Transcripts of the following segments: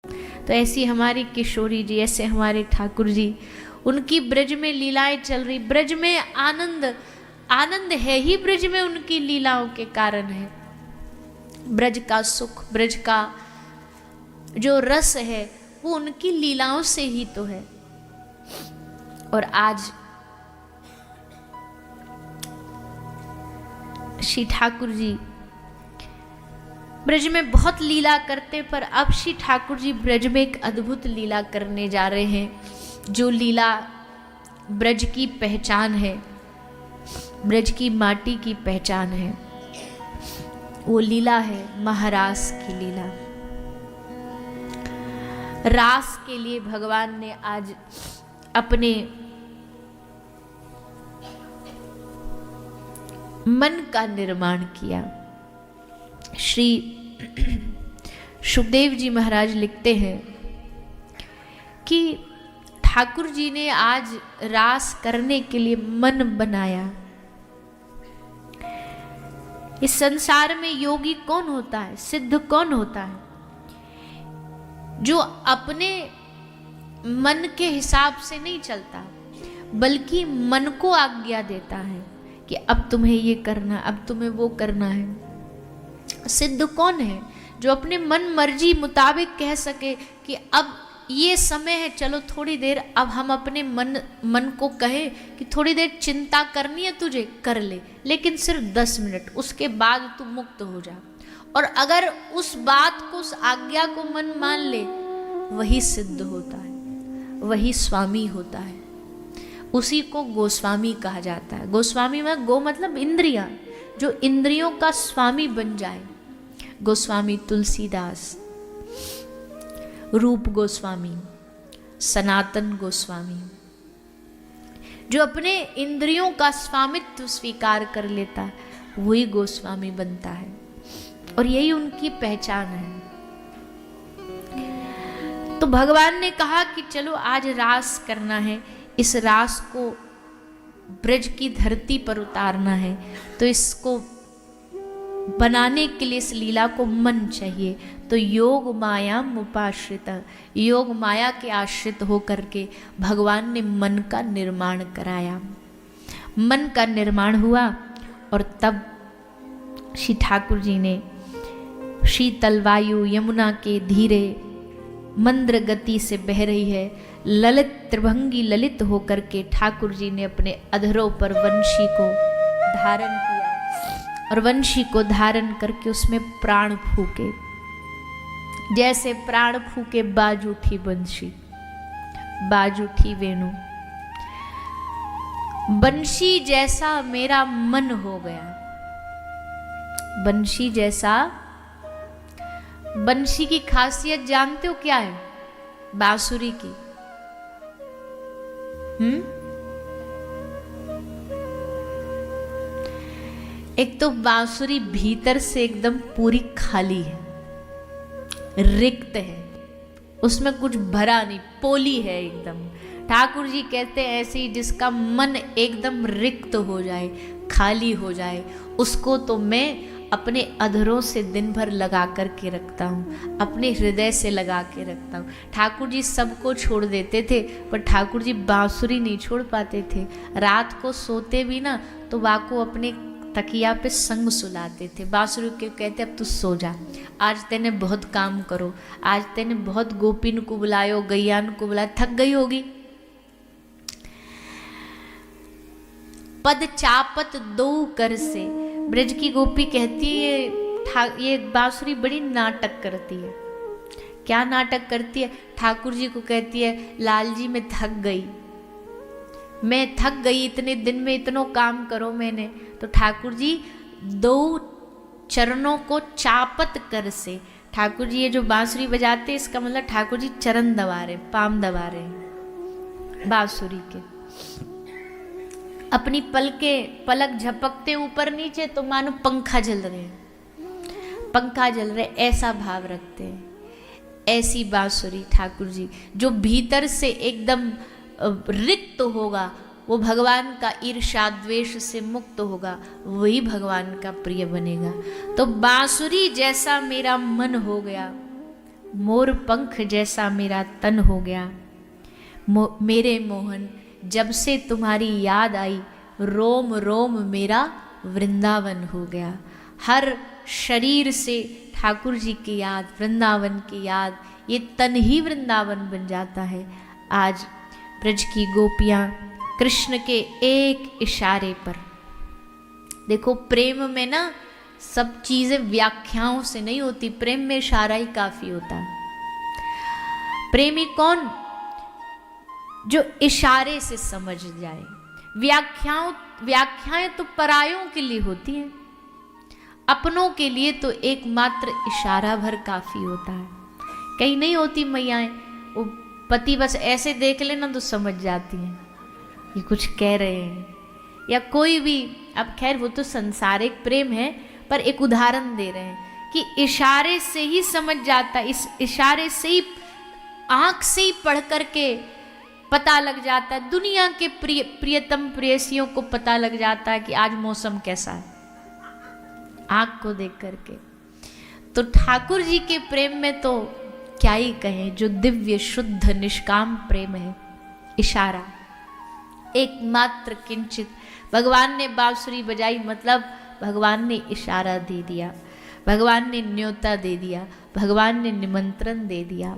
तो ऐसी हमारी किशोरी जी, ऐसे हमारे ठाकुर जी, उनकी ब्रज में लीलाएं चल रही। ब्रज में आनंद, आनंद है ही ब्रज में उनकी लीलाओं के कारण है। ब्रज का सुख, ब्रज का जो रस है वो उनकी लीलाओं से ही तो है। और आज श्री ठाकुर जी ब्रज में बहुत लीला करते, पर अब श्री ठाकुर जी ब्रज में एक अद्भुत लीला करने जा रहे हैं। जो लीला ब्रज की पहचान है, ब्रज की माटी की पहचान है, वो लीला है महारास की लीला। रास के लिए भगवान ने आज अपने मन का निर्माण किया। श्री सुखदेव जी महाराज लिखते हैं कि ठाकुर जी ने आज रास करने के लिए मन बनाया। इस संसार में योगी कौन होता है, सिद्ध कौन होता है? जो अपने मन के हिसाब से नहीं चलता, बल्कि मन को आज्ञा देता है कि अब तुम्हें ये करना, अब तुम्हें वो करना है। सिद्ध कौन है? जो अपने मन मर्जी मुताबिक कह सके कि अब ये समय है, चलो थोड़ी देर अब हम अपने मन को कहें कि थोड़ी देर चिंता करनी है तुझे, कर ले, लेकिन सिर्फ 10 मिनट, उसके बाद तू मुक्त हो जा। और अगर उस बात को, उस आज्ञा को मन मान ले, वही सिद्ध होता है, वही स्वामी होता है। उसी को गोस्वामी कहा जाता है। गोस्वामी में गो मतलब इंद्रियां, जो इंद्रियों का स्वामी बन जाए। गोस्वामी तुलसीदास, रूप गोस्वामी, सनातन गोस्वामी, जो अपने इंद्रियों का स्वामित्व स्वीकार कर लेता है, वही गोस्वामी बनता है। और यही उनकी पहचान है। तो भगवान ने कहा कि चलो आज रास करना है, इस रास को ब्रज की धरती पर उतारना है, तो इसको बनाने के लिए, इस लीला को मन चाहिए। तो योग माया मुपाश्रित, योग माया के आश्रित होकर के भगवान ने मन का निर्माण कराया। मन का निर्माण हुआ और तब श्री ठाकुर जी ने शीतल वायु यमुना के धीरे मंद्र गति से बह रही है, ललित त्रिभंगी ललित होकर के ठाकुर जी ने अपने अधरों पर वंशी को धारण किया और वंशी को धारण करके उसमें प्राण फूके। जैसे प्राण फूके बाज उठी बंशी, बाज उठी वेणु। बंशी जैसा मेरा मन हो गया, बंशी जैसा। बंशी की खासियत जानते हो क्या है? बांसुरी की। एक तो बांसुरी भीतर से एकदम पूरी खाली है, रिक्त है, उसमें कुछ भरा नहीं, पोली है एकदम। ठाकुर जी कहते हैं ऐसे ही जिसका मन एकदम रिक्त हो जाए, खाली हो जाए, उसको तो मैं अपने अधरों से दिन भर लगा कर के रखता हूँ, अपने हृदय से लगा के रखता हूँ। ठाकुर जी सबको छोड़ देते थे, पर ठाकुर जी बांसुरी नहीं छोड़ पाते थे। रात को सोते भी ना तो वाको अपने तकिया पे संग सुलाते थे। बांसुरी के कहते अब तू सो जा, आज तेने बहुत काम करो, आज तेने बहुत गोपिन को बुलायो, गैयान को बुलाया, थक गई होगी। पद चापत दो कर से, ब्रज की गोपी कहती है ये बांसुरी बड़ी नाटक करती है। क्या नाटक करती है? ठाकुर जी को कहती है लाल जी मैं थक गई, मैं थक गई, इतने दिन में इतनो काम करो मैंने। तो ठाकुर जी 2 चरणों को चापत कर से, ठाकुर जी ये जो बांसुरी बजाते इसका मतलब ठाकुर जी चरण दबा रहे, पाम दबा रहे बांसुरी के। अपनी पलक झपकते ऊपर नीचे तो मानो पंखा जल रहे हैं, पंखा जल रहे, ऐसा भाव रखते हैं। ऐसी बांसुरी ठाकुर जी, जो भीतर से एकदम रिक्त होगा, वो भगवान का ईर्ष्या द्वेष से मुक्त होगा, वही भगवान का प्रिय बनेगा। तो बांसुरी जैसा मेरा मन हो गया, मोर पंख जैसा मेरा तन हो गया। मेरे मोहन, जब से तुम्हारी याद आई, रोम रोम मेरा वृंदावन हो गया। हर शरीर से ठाकुर जी की याद, वृंदावन की याद, ये तन ही वृंदावन बन जाता है। आज ब्रज की गोपियां कृष्ण के एक इशारे पर, देखो प्रेम में ना सब चीजें व्याख्याओं से नहीं होती, प्रेम में इशारा ही काफी होता है। प्रेमी कौन? जो इशारे से समझ जाए। व्याख्याएं तो परायों के लिए होती हैं, अपनों के लिए तो एकमात्र इशारा भर काफी होता है। कहीं नहीं होती मैयाएं, वो पति बस ऐसे देख लेना तो समझ जाती हैं ये कुछ कह रहे हैं, या कोई भी। अब खैर वो तो संसारिक प्रेम है, पर एक उदाहरण दे रहे हैं कि इशारे से ही समझ जाता, इस इशारे से ही, आंख से ही पढ़ करके पता लग जाता है। दुनिया के प्रियतम प्रेयसियों को पता लग जाता है कि आज मौसम कैसा है, आंख को देख करके। तो ठाकुर जी के प्रेम में तो क्या ही कहें, जो दिव्य शुद्ध निष्काम प्रेम है। इशारा, एकमात्र किंचित। भगवान ने बांसुरी बजाई, मतलब भगवान ने इशारा दे दिया, भगवान ने न्योता दे दिया, भगवान ने निमंत्रण दे दिया।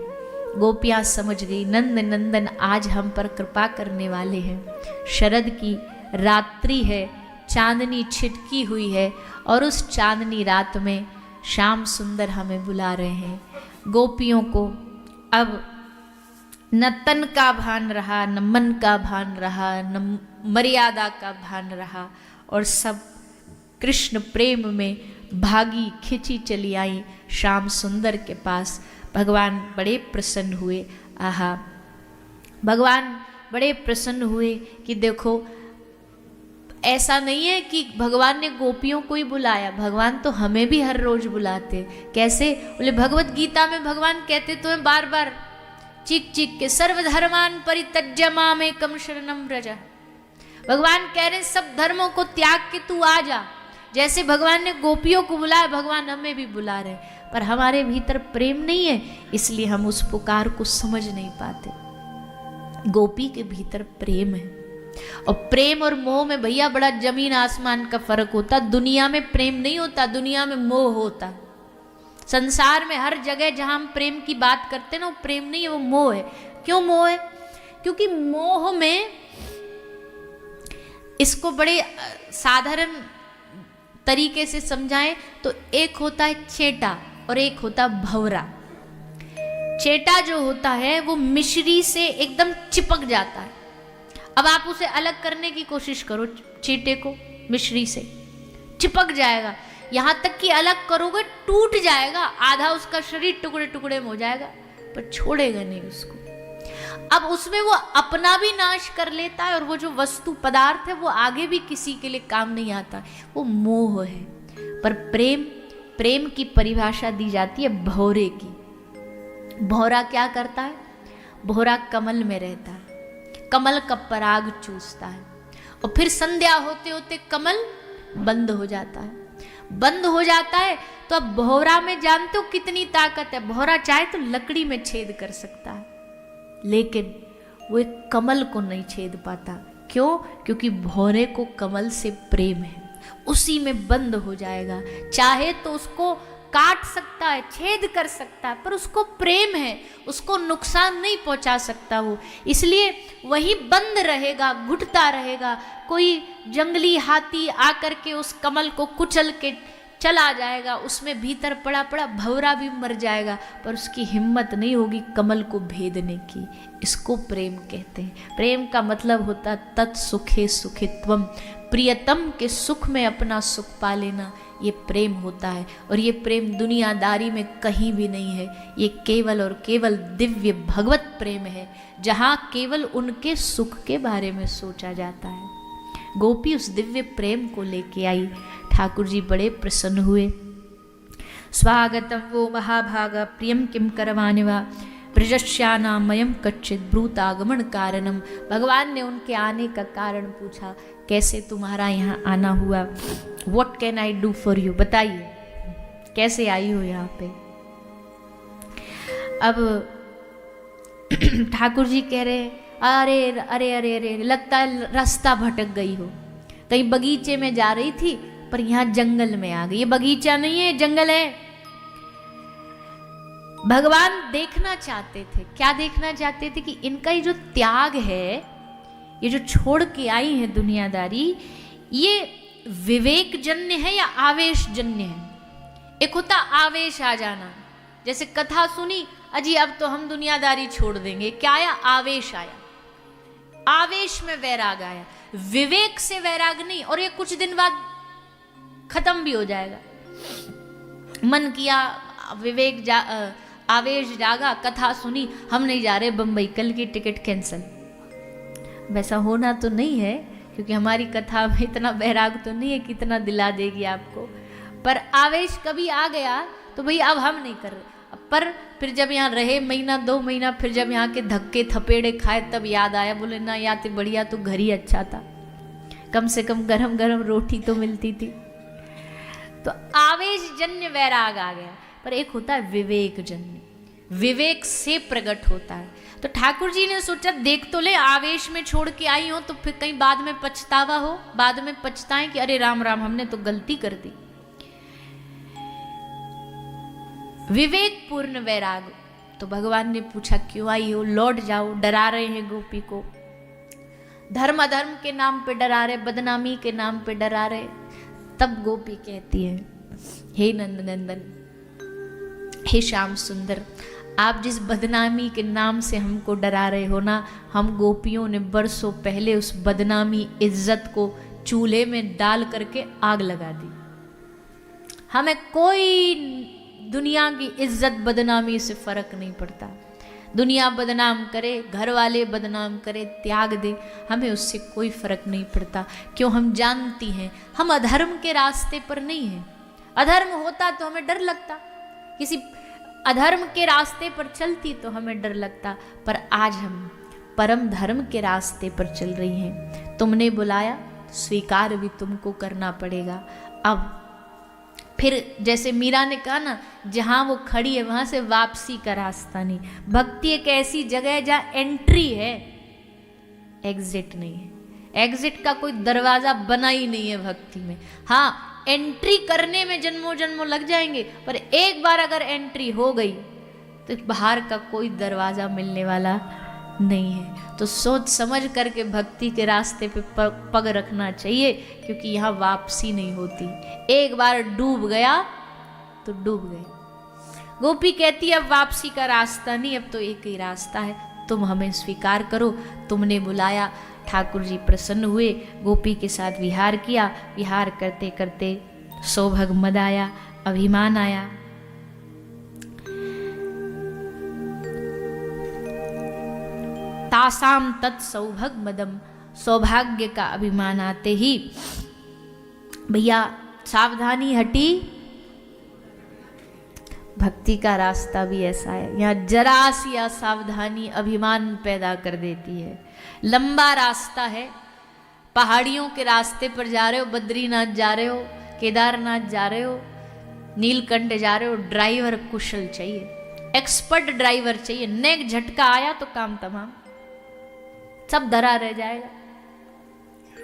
गोपियां समझ गई, नंद नंदन आज हम पर कृपा करने वाले हैं। शरद की रात्रि है, चांदनी छिटकी हुई है, और उस चांदनी रात में श्याम सुंदर हमें बुला रहे हैं। गोपियों को अब न तन का भान रहा, न मन का भान रहा, न मर्यादा का भान रहा, और सब कृष्ण प्रेम में भागी खिंची चली आई श्याम सुंदर के पास। भगवान बड़े प्रसन्न हुए। आहा, भगवान बड़े प्रसन्न हुए कि देखो, ऐसा नहीं है कि भगवान ने गोपियों को ही बुलाया, भगवान तो हमें भी हर रोज बुलाते। कैसे? बोले भगवत गीता में भगवान कहते तो हैं बार बार चीख चीख के, सर्वधर्मान परित्यज्य मामेकं शरणं व्रज। भगवान कह रहे हैं सब धर्मों को त्याग के तू आ जा। जैसे भगवान ने गोपियों को बुलाया, भगवान हमें भी बुला रहे, पर हमारे भीतर प्रेम नहीं है, इसलिए हम उस पुकार को समझ नहीं पाते। गोपी के भीतर प्रेम है, और प्रेम और मोह में भैया बड़ा जमीन आसमान का फर्क होता। दुनिया में प्रेम नहीं होता, दुनिया में मोह होता। संसार में हर जगह जहां हम प्रेम की बात करते हैं ना, वो प्रेम नहीं है, वो मोह है। क्यों मोह है? क्योंकि मोह में, इसको बड़े साधारण तरीके से समझाएं तो एक होता है चेटा और एक होता भंवरा। चेटा जो होता है वो मिश्री से एकदम चिपक जाता है। अब आप उसे अलग करने की कोशिश करो, चींटे को मिश्री से, चिपक जाएगा। यहां तक कि अलग करोगे टूट जाएगा, आधा उसका शरीर टुकड़े टुकड़े में हो जाएगा, पर छोड़ेगा नहीं उसको। अब उसमें वो अपना भी नाश कर लेता है, और वो जो वस्तु पदार्थ है वो आगे भी किसी के लिए काम नहीं आता। वो मोह है। पर प्रेम, प्रेम की परिभाषा दी जाती है भौरे की। भौरा क्या करता है? भौरा कमल में रहता है, कमल का पराग चूसता है, और फिर संध्या होते होते कमल बंद हो जाता है। बंद हो जाता है तो अब भौरा में जानते हो कितनी ताकत है। भौरा चाहे तो लकड़ी में छेद कर सकता है, लेकिन वो एक कमल को नहीं छेद पाता। क्यों? क्योंकि भौरे को कमल से प्रेम है, उसी में बंद हो जाएगा। चाहे तो उसको काट सकता है, छेद कर सकता है, पर उसको प्रेम है, उसको नुकसान नहीं पहुंचा सकता वो, इसलिए वही बंद रहेगा, घुटता रहेगा। कोई जंगली हाथी आकर के उस कमल को कुचल के चला जाएगा, उसमें भीतर पड़ा पड़ा भंवरा भी मर जाएगा, पर उसकी हिम्मत नहीं होगी कमल को भेदने की। इसको प्रेम कहते हैं। प्रेम का मतलब होता तत्सुखे सुखित्वम, प्रियतम के सुख में अपना सुख पा लेना, ये प्रेम होता है। और ये प्रेम दुनियादारी में कहीं भी नहीं है, ये केवल और केवल दिव्य भगवत प्रेम है, जहाँ केवल उनके सुख के बारे में सोचा जाता है। गोपी उस दिव्य प्रेम को लेके आई। ठाकुर जी बड़े प्रसन्न हुए। स्वागतम वो महाभागा प्रियम किम करवाने वा ब्रजश्यानामयम कच्चित ब्रूतागमन कारणम। भगवान ने उनके आने का कारण पूछा, कैसे तुम्हारा यहाँ आना हुआ? What can I do for you? बताइए कैसे आई हो यहाँ पे? अब ठाकुर जी कह रहे अरे अरे अरे अरे लगता है रास्ता भटक गई हो, कहीं बगीचे में जा रही थी पर यहाँ जंगल में आ गई। ये बगीचा नहीं है, जंगल है। भगवान देखना चाहते थे, क्या देखना चाहते थे कि इनका ये जो त्याग है, ये जो छोड़ के आई है दुनियादारी, ये विवेक जन्य है या आवेश जन्य है। एक होता आवेश आ जाना, जैसे कथा सुनी अजी अब तो हम दुनियादारी छोड़ देंगे, क्या आया? आवेश आया, आवेश में वैराग आया। विवेक से वैराग नहीं, और ये कुछ दिन बाद खत्म भी हो जाएगा। मन किया, विवेक आवेश जागा, कथा सुनी, हम नहीं जा रहे बंबई, कल की टिकट कैंसिल। वैसा होना तो नहीं है, क्योंकि हमारी कथा में इतना वैराग तो नहीं है कि इतना दिला देगी आपको। पर आवेश कभी आ गया तो भाई अब हम नहीं कर रहे। पर फिर जब यहाँ रहे महीना 2 महीना, फिर जब यहाँ के धक्के थपेड़े खाए तब याद आया, बोले ना याद बढ़िया तो घर ही अच्छा था, कम से कम गरम गरम रोटी तो मिलती थी। तो आवेश जन्य वैराग आ गया। पर एक होता है विवेक जन्य, विवेक से प्रकट होता है। तो ठाकुर जी ने सोचा देख तो ले, आवेश में छोड़ के आई हो तो फिर कहीं बाद में पछतावा हो, बाद में पछताएं कि अरे राम राम हमने तो गलती कर दी। विवेक पूर्ण वैराग। तो भगवान ने पूछा क्यों आई हो, लौट जाओ। डरा रहे हैं गोपी को, धर्म अधर्म के नाम पे डरा रहे, बदनामी के नाम पे डरा रहे। तब गोपी कहती है हे नंद नंदन, हे श्याम सुंदर, आप जिस बदनामी के नाम से हमको डरा रहे हो ना, हम गोपियों ने बरसों पहले उस बदनामी इज्जत को चूल्हे में डाल करके आग लगा दी। हमें कोई दुनिया की इज्जत बदनामी से फर्क नहीं पड़ता। दुनिया बदनाम करे, घर वाले बदनाम करे, त्याग दे, हमें उससे कोई फर्क नहीं पड़ता। क्यों? हम जानती हैं हम अधर्म के रास्ते पर नहीं हैं। अधर्म होता तो हमें डर लगता, किसी अधर्म के रास्ते पर चलती तो हमें डर लगता। पर आज हम परम धर्म के रास्ते पर चल रही हैं। तुमने बुलाया, स्वीकार भी तुमको करना पड़ेगा। अब फिर जैसे मीरा ने कहा ना, जहाँ वो खड़ी है वहाँ से वापसी का रास्ता नहीं। भक्ति एक ऐसी जगह है जहाँ एंट्री है, एग्जिट नहीं है। एग्जिट का कोई दरवाज़ा बना ही नहीं है भक्ति में। हाँ, एंट्री करने में जन्मों जन्मों लग जाएंगे, पर एक बार अगर एंट्री हो गई तो बाहर का कोई दरवाज़ा मिलने वाला नहीं है। तो सोच समझ करके भक्ति के रास्ते पे पग रखना चाहिए, क्योंकि यहाँ वापसी नहीं होती। एक बार डूब गया तो डूब गए। गोपी कहती है अब वापसी का रास्ता नहीं, अब तो एक ही रास्ता है, तुम हमें स्वीकार करो। तुमने बुलाया। ठाकुर जी प्रसन्न हुए, गोपी के साथ विहार किया। विहार करते करते सौभग मद आया, अभिमान आया। तासाम तत्सौभग मदम, सौभाग्य का अभिमान आते ही भैया सावधानी हटी। भक्ति का रास्ता भी ऐसा है, यहाँ जरा सी असावधानी अभिमान पैदा कर देती है। लंबा रास्ता है, पहाड़ियों के रास्ते पर जा रहे हो, बद्रीनाथ जा रहे हो, केदारनाथ जा रहे हो, नीलकंठ जा रहे हो। ड्राइवर कुशल चाहिए, एक्सपर्ट ड्राइवर चाहिए। नेक झटका आया तो काम तमाम, सब धरा रह जाएगा।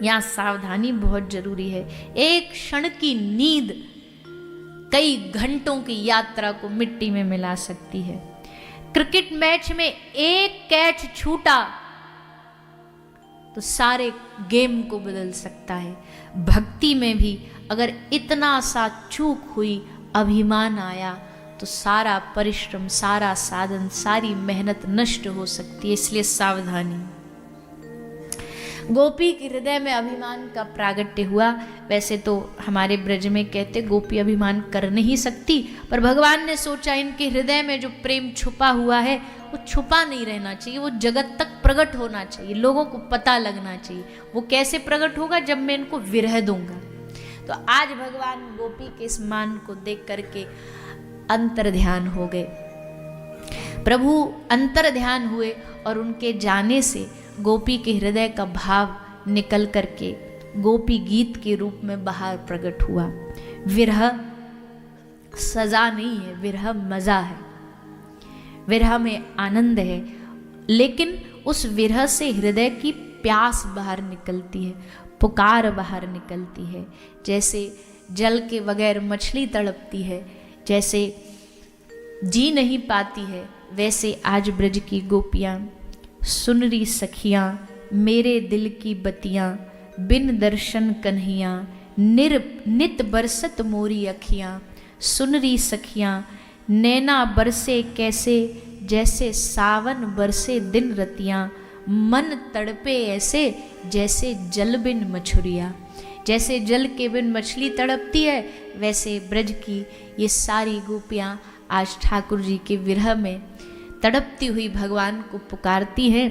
यहाँ सावधानी बहुत जरूरी है। एक क्षण की नींद कई घंटों की यात्रा को मिट्टी में मिला सकती है। क्रिकेट मैच में एक कैच छूटा तो सारे गेम को बदल सकता है। भक्ति में भी अगर इतना सा चूक हुई, अभिमान आया, तो सारा परिश्रम, सारा साधन, सारी मेहनत नष्ट हो सकती है। इसलिए सावधानी। गोपी के हृदय में अभिमान का प्रागट्य हुआ। वैसे तो हमारे ब्रज में कहते गोपी अभिमान कर नहीं सकती, पर भगवान ने सोचा इनके हृदय में जो प्रेम छुपा हुआ है वो छुपा नहीं रहना चाहिए, वो जगत तक प्रकट होना चाहिए, लोगों को पता लगना चाहिए। वो कैसे प्रकट होगा? जब मैं इनको विरह दूंगा। तो आज भगवान गोपी के इस मान को देख करके अंतर ध्यान हो गए। प्रभु अंतर ध्यान हुए और उनके जाने से गोपी के हृदय का भाव निकल करके गोपी गीत के रूप में बाहर प्रकट हुआ। विरह सजा नहीं है, विरह मजा है। विरह में आनंद है, लेकिन उस विरह से हृदय की प्यास बाहर निकलती है, पुकार बाहर निकलती है। जैसे जल के बगैर मछली तड़पती है, जैसे जी नहीं पाती है, वैसे आज ब्रज की गोपियाँ सुन रही सखियाँ मेरे दिल की बतियाँ, बिन दर्शन कन्हैया नित बरसत मोरी अखियाँ। सुन रही सखियाँ नैना बरसे कैसे, जैसे सावन बरसे दिन रतियाँ, मन तड़पे ऐसे जैसे जल बिन मछुरिया। जैसे जल के बिन मछली तड़पती है, वैसे ब्रज की ये सारी गोपियाँ आज ठाकुर जी के विरह में तड़पती हुई भगवान को पुकारती हैं।